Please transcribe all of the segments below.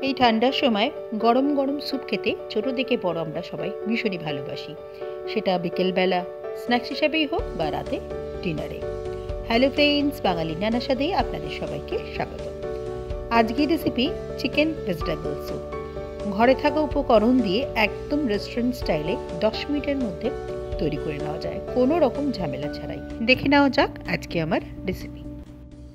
এই ঠান্ডার সময় গরম গরম স্যুপ খেতে ছোট থেকে বড় আমরা সবাই ভীষণই ভালোবাসি, সেটা বিকেলবেলা স্ন্যাক্স হিসেবেই হোক বা রাতে ডিনারে। হ্যালো ফ্রেন্ডস, বাঙালি নানা স্বাদে আপনাদের সবাইকে স্বাগত। আজকের রেসিপি চিকেন ভেজিটেবল স্যুপ। ঘরে থাকা উপকরণ দিয়ে একদম রেস্টুরেন্ট স্টাইলে 10 মিনিটের মধ্যে তৈরি করে নেওয়া যায়, কোনো রকম ঝামেলা ছাড়াই। দেখে নেওয়া যাক আজকে আমার রেসিপি।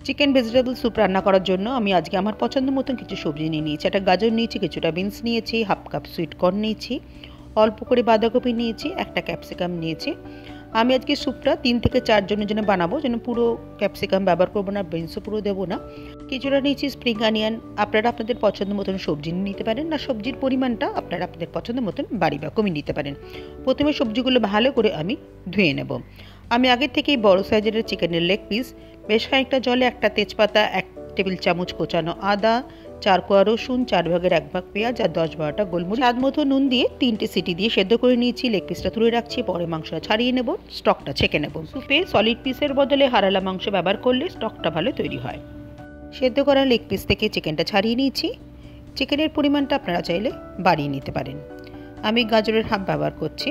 চিকেন ভেজিটেবল স্যুপ রান্না করার জন্য আমি আজকে আমার পছন্দ মতন কিছু সবজি নিয়ে নিয়েছি। একটা গাজর নিয়েছি, কিছুটা বিনস নিয়েছি, হাফ কাপ সুইট কর্ন নিয়েছি, অল্প করে বাঁধাকপি নিয়েছি, একটা ক্যাপসিকাম নিয়েছি। আমি আজকে স্যুপটা 3 থেকে 4 জনের জন্য বানাবো, যেন পুরো ক্যাপসিকাম ব্যবহার করবো না, বিনসও পুরো দেবো না। কিছুটা নিয়েছি স্প্রিং অনিয়ন। আপনারা আপনাদের পছন্দ মতন সবজি নিতে পারেন, না সবজির পরিমাণটা আপনারা আপনাদের পছন্দ মতন বাড়ি বা কমিয়ে নিতে পারেন। প্রথমে সবজিগুলো ভালো করে আমি ধুয়ে নেব। আমি আগের থেকেই বড় সাইজের চিকেনের লেগ পিস বেশ খানিকটা জলে, একটা তেজপাতা, 1 টেবিল চামচ কোচানো আদা, 4 কোয়া রসুন, 4 ভাগের 1 ভাগ পেঁয়াজ আর 10-12টা গোলমরিচ, স্বাদ মতো নুন দিয়ে 3টে সিটি দিয়ে সেদ্ধ করে নিয়েছি। লেগ পিসটা তুলে রাখছি, পরে মাংসটা ছাড়িয়ে নেব, স্টকটা ছেঁকে নেব। স্যুপে সলিড পিসের বদলে হারালা মাংস ব্যবহার করলে স্টকটা ভালো তৈরি হয়। সেদ্ধ করা লেগ পিস থেকে চিকেনটা ছাড়িয়ে নিয়েছি। চিকেনের পরিমাণটা আপনারা চাইলে বাড়িয়ে নিতে পারেন। আমি গাজরের হাফ ব্যবহার করছি।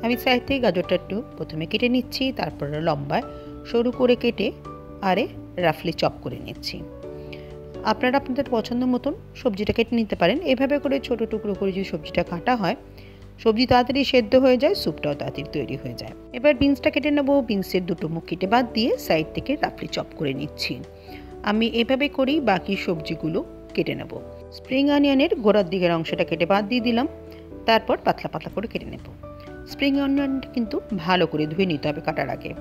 আমি সাইড থেকে গাজরটা একটু প্রথমে কেটে নিচ্ছি, তারপরে লম্বায় সরু করে কেটে আরে রাফলি চপ করে নিচ্ছি। আপনারা আপনাদের পছন্দ মতন সবজিটা কেটে নিতে পারেন। এভাবে করে ছোট টুকরো করে যদি সবজিটা কাটা হয়, সবজি তাড়াতাড়ি সেদ্ধ হয়ে যায়, স্যুপটাও তাড়াতাড়ি তৈরি হয়ে যায়। এবার বিনসটা কেটে নেব। বিনসের 2টো মুখ কেটে বাদ দিয়ে সাইড থেকে রাফলি চপ করে নিচ্ছি। আমি এভাবে করেই বাকি সবজিগুলো কেটে নেব। স্প্রিং অনিয়নের গোড়ার দিকের অংশটা কেটে বাদ দিয়ে দিলাম, তারপর পাতলা পাতলা করে কেটে নেব। স্প্রিং অনিয়নটা কিন্তু ভালো করে ধুয়ে নিতে হবে কাটার আগে।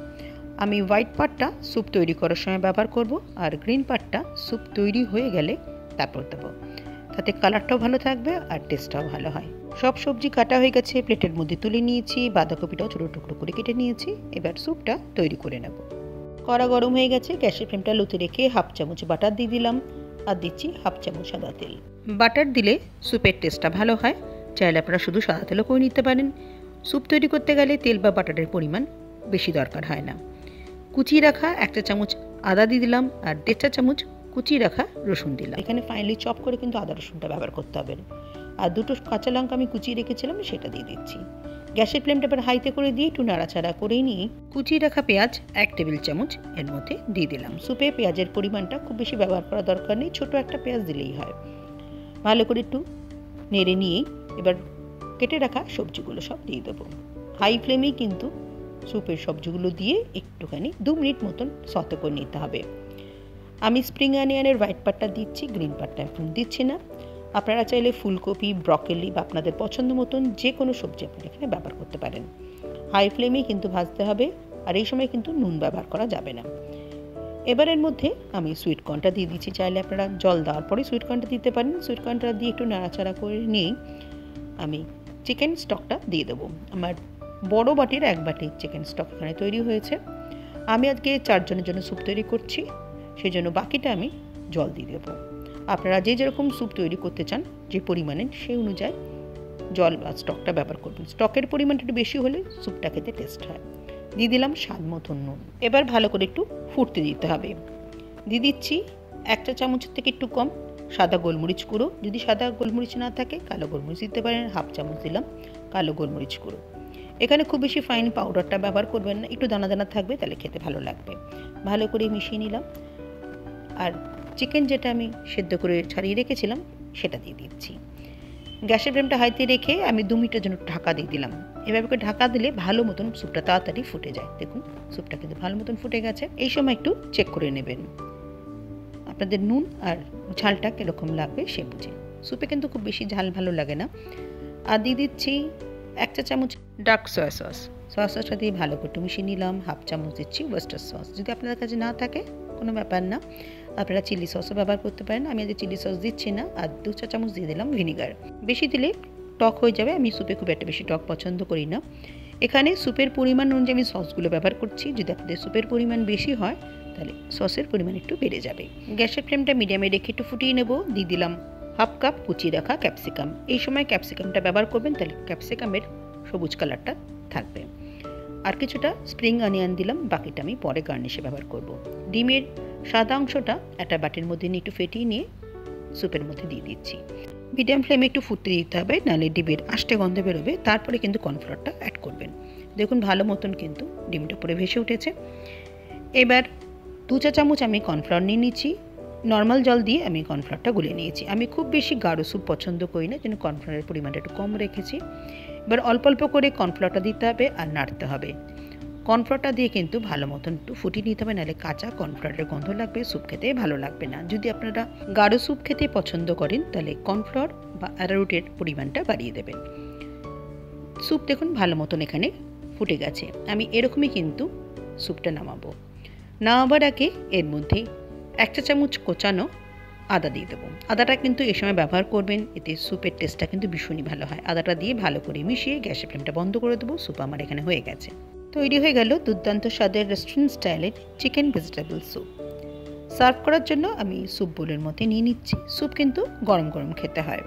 আমি হোয়াইট পার্টটা স্যুপ তৈরি করার সময় ব্যবহার করব, আর গ্রিন পার্টটা স্যুপ তৈরি হয়ে গেলে তারপর দেবো। তাতে কালারটাও ভালো থাকবে আর টেস্টটাও ভালো হয়। সব সবজি কাটা হয়ে গেছে, প্লেটের মধ্যে তুলে নিয়েছি। বাঁধাকপিটাও ছোটো টুকরো করে কেটে নিয়েছি। এবার স্যুপটা তৈরি করে নেব। কড়া গরম হয়ে গেছে, গ্যাসের ফ্লেমটা লোতে রেখে হাফ চামচ বাটার দিয়ে দিলাম, আর দিচ্ছি হাফ চামচ সাদা তেল। বাটার দিলে স্যুপের টেস্টটা ভালো হয়। চাইলে আপনারা শুধু সাদা তেলও করে নিতে পারেন। স্যুপ তৈরি করতে গেলে তেল বা বাটারের পরিমাণ বেশি দরকার হয় না। কুচিয়ে রাখা 1 চা চামচ আদা দিয়ে দিলাম, আর 1.5 চা চামচ কুচিয়ে রাখা রসুন দিলাম। এখানে ফাইনালি চপ করে কিন্তু আদা রসুনটা ব্যবহার করতে হবে। আর 2টো কাঁচা লঙ্কা আমি কুচিয়ে রেখেছিলাম, সেটা দিয়ে দিচ্ছি। গ্যাসের ফ্লেমটা এবার হাইতে করে দিয়ে একটু নাড়াচাড়া করে নিয়ে কুচিয়ে রাখা পেঁয়াজ 1 টেবিল চামচ এর মধ্যে দিয়ে দিলাম। স্যুপে পেঁয়াজের পরিমাণটা খুব বেশি ব্যবহার করা দরকার নেই, ছোট একটা পেঁয়াজ দিলেই হয়। ভালো করে একটু নেড়ে নিয়েই এবার কেটে রাখা সবজিগুলো সব দিয়ে দেবো। হাই ফ্লেমেই কিন্তু স্যুপের সবজিগুলো দিয়ে একটুখানি 2 মিনিট মতন সতে করে নিতে হবে। আমি স্প্রিং অনিয়নের হোয়াইট পার্টটা দিচ্ছি, গ্রিন পার্টটা এখন দিচ্ছি না। আপনারা চাইলে ফুলকপি, ব্রকলি বা আপনাদের পছন্দ মতন যে কোনো সবজি আপনারা এখানে ব্যবহার করতে পারেন। হাই ফ্লেমেই কিন্তু ভাজতে হবে, আর এই সময় কিন্তু নুন ব্যবহার করা যাবে না। এবারের মধ্যে আমি সুইট কর্নটা দিয়ে দিচ্ছি। চাইলে আপনারা জল দেওয়ার পরে সুইট কর্নটা দিতে পারেন। সুইট কর্নটা দিয়ে একটু নাড়াচাড়া করে নিয়েই আমি চিকেন স্টকটা দিয়ে দেবো। আমার বড় বাটির 1 বাটি চিকেন স্টক এখানে তৈরি হয়েছে। আমি আজকে 4 জনের জন্য স্যুপ তৈরি করছি, সেই জন্য বাকিটা আমি জল দিয়ে দেবো। আপনারা যে যেরকম স্যুপ তৈরি করতে চান, যে পরিমাণে, সেই অনুযায়ী জল বা স্টকটা ব্যবহার করবেন। স্টকের পরিমাণটা একটু বেশি হলে স্যুপটা খেতে টেস্ট হয়। দিয়ে দিলাম স্বাদ মতন নুন। এবার ভালো করে একটু ফুটতে দিতে হবে। দিয়ে দিচ্ছি 1 চা চামচের থেকে একটু কম সাদা গোলমরিচ গুঁড়ো। যদি সাদা গোলমরিচ না থাকে কালো গোলমরিচ দিতে পারেন। হাফ চামচ দিলাম কালো গোলমরিচ গুঁড়ো। এখানে খুব বেশি ফাইন পাউডারটা ব্যবহার করবেন না, একটু দানা দানা থাকবে, তাহলে খেতে ভালো লাগবে। ভালো করে মিশিয়ে নিলাম, আর চিকেন যেটা আমি সেদ্ধ করে ছাড়িয়ে রেখেছিলাম সেটা দিয়ে দিচ্ছি। গ্যাসের ফ্লেমটা হাইতে রেখে আমি 2 মিনিটের জন্য ঢাকা দিয়ে দিলাম। এভাবে করে ঢাকা দিলে ভালো মতন স্যুপটা তাড়াতাড়ি ফুটে যায়। দেখুন স্যুপটা কিন্তু ভালো মতন ফুটে গেছে। এই সময় একটু চেক করে নেবেন আপনাদের নুন আর ঝালটা কীরকম লাগবে সে বুঝে। স্যুপে কিন্তু খুব বেশি ঝাল ভালো লাগে না। আর দিয়ে দিচ্ছি 1 চা চামচ ডার্ক সয়া সস। সয়া সসটা দিয়ে ভালো করে মিশিয়ে নিলাম। হাফ চামচ দিচ্ছি ওয়েস্টার সস। যদি আপনাদের কাছে না থাকে কোনো ব্যাপার না, আপনারা চিলি সসও ব্যবহার করতে পারেন। আমি আজ চিলি সস দিচ্ছি না। আর 2 চা চামচ দিয়ে দিলাম ভিনিগার। বেশি দিলে টক হয়ে যাবে, আমি স্যুপে খুব একটা বেশি টক পছন্দ করি না। এখানে স্যুপের পরিমাণ অনুযায়ী আমি সসগুলো ব্যবহার করছি। যদি আপনাদের স্যুপের পরিমাণ বেশি হয় তাহলে সসের পরিমাণ একটু বেড়ে যাবে। গ্যাসের ফ্লেমটা মিডিয়ামে রেখে একটু ফুটিয়ে নেব। দিয়ে দিলাম হাফ কাপ কুচিয়ে রাখা ক্যাপসিকাম। এই সময় ক্যাপসিকামটা ব্যবহার করবেন, তাহলে ক্যাপসিকামের সবুজ কালারটা থাকবে। আর কিছুটা স্প্রিং অনিয়ন দিলাম, বাকিটা আমি পরে গার্নিশে ব্যবহার করব। ডিমের সাদা অংশটা একটা বাটির মধ্যে নিয়ে একটু ফেটিয়ে নিয়ে স্যুপের মধ্যে দিয়ে দিচ্ছি। মিডিয়াম ফ্লেমে একটু ফুটতে দিতে হবে, নাহলে ডিমের আষ্টে গন্ধ বেরোবে। তারপরে কিন্তু কর্নফ্লাওয়ারটা অ্যাড করবেন। দেখুন ভালো মতন কিন্তু ডিমটা পুরো ভেসে উঠেছে। এবার 2 চা চামচ আমি কর্নফ্লাওয়ার নিয়ে নিচ্ছি। নর্মাল জল দিয়ে আমি কর্নফ্লাওয়ারটা গুলে নিয়েছি। আমি খুব বেশি গাঢ় স্যুপ পছন্দ করি না, যেন কর্নফ্লাওয়ারের পরিমাণটা একটু কম রেখেছি। এবার অল্প অল্প করে কর্নফ্লাওয়ারটা দিতে হবে আর নাড়তে হবে। কর্নফ্লাওয়ারটা দিয়ে কিন্তু ভালো মতন একটু ফুটিয়ে নিতে হবে, নাহলে কাঁচা কর্নফ্লাওয়ারের গন্ধ লাগবে, স্যুপ খেতে ভালো লাগবে না। যদি আপনারা গাঢ় স্যুপ খেতে পছন্দ করেন তাহলে কর্নফ্লাওয়ার বা অ্যারারুটের পরিমাণটা বাড়িয়ে দেবেন। স্যুপ দেখুন ভালো মতন এখানে ফুটে গেছে। আমি এরকমই কিন্তু স্যুপটা নামাবো। নামাবার আগে এর মধ্যে 1 চা চামচ কোচানো আদা দিয়ে দেবো। আদাটা কিন্তু এ সময় ব্যবহার করবেন, এতে স্যুপের টেস্টটা কিন্তু ভীষণই ভালো হয়। আদাটা দিয়ে ভালো করে মিশিয়ে গ্যাসের ফ্লেমটা বন্ধ করে দেবো। স্যুপ আমার এখানে হয়ে গেছে। তৈরি হয়ে গেল দুর্দান্ত স্বাদের রেস্টুরেন্ট স্টাইলের চিকেন ভেজিটেবল স্যুপ। সার্ভ করার জন্য আমি স্যুপ বোলের মধ্যে নিয়ে নিচ্ছি। স্যুপ কিন্তু গরম গরম খেতে হয়।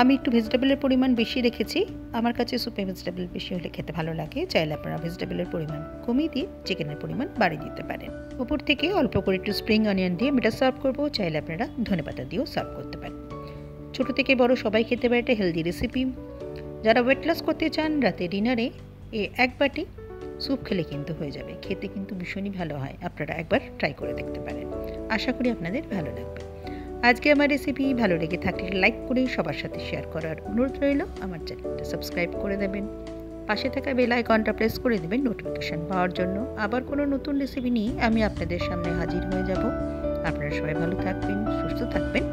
আমি একটু ভেজিটেবলের পরিমাণ বেশি রেখেছি। আমার কাছে স্যুপে ভেজিটেবল বেশি হলে খেতে ভালো লাগে। চাইলে আপনারা ভেজিটেবলের পরিমাণ কমিয়ে দিয়ে চিকেনের পরিমাণ বাড়িয়ে দিতে পারেন। উপর থেকে অল্প করে একটু স্প্রিং অনিয়ন দিয়ে আমি এটা সার্ভ করবো। চাইলে আপনারা ধনেপাতা দিয়েও সার্ভ করতে পারেন। ছোটো থেকে বড় সবাই খেতে পারে, একটা হেলদি রেসিপি। যারা ওয়েট লস করতে চান, রাতে ডিনারে এক বাটি স্যুপ খেলে কিন্তু হয়ে যাবে। খেতে কিন্তু ভীষণই ভালো হয়। আপনারা একবার ট্রাই করে দেখতে পারেন। আশা করি আপনাদের ভালো লাগবে। আজকে আমার রেসিপি ভালো লেগে থাকলে লাইক করে সবার সাথে শেয়ার করার অনুরোধ রইল। আমার চ্যানেলটা সাবস্ক্রাইব করে দেবেন। পাশে থাকা বেল আইকনটা প্রেস করে দেবেন নোটিফিকেশান পাওয়ার জন্য। আবার কোনো নতুন রেসিপি নিয়ে আমি আপনাদের সামনে হাজির হয়ে যাব। আপনারা সবাই ভালো থাকবেন, সুস্থ থাকবেন।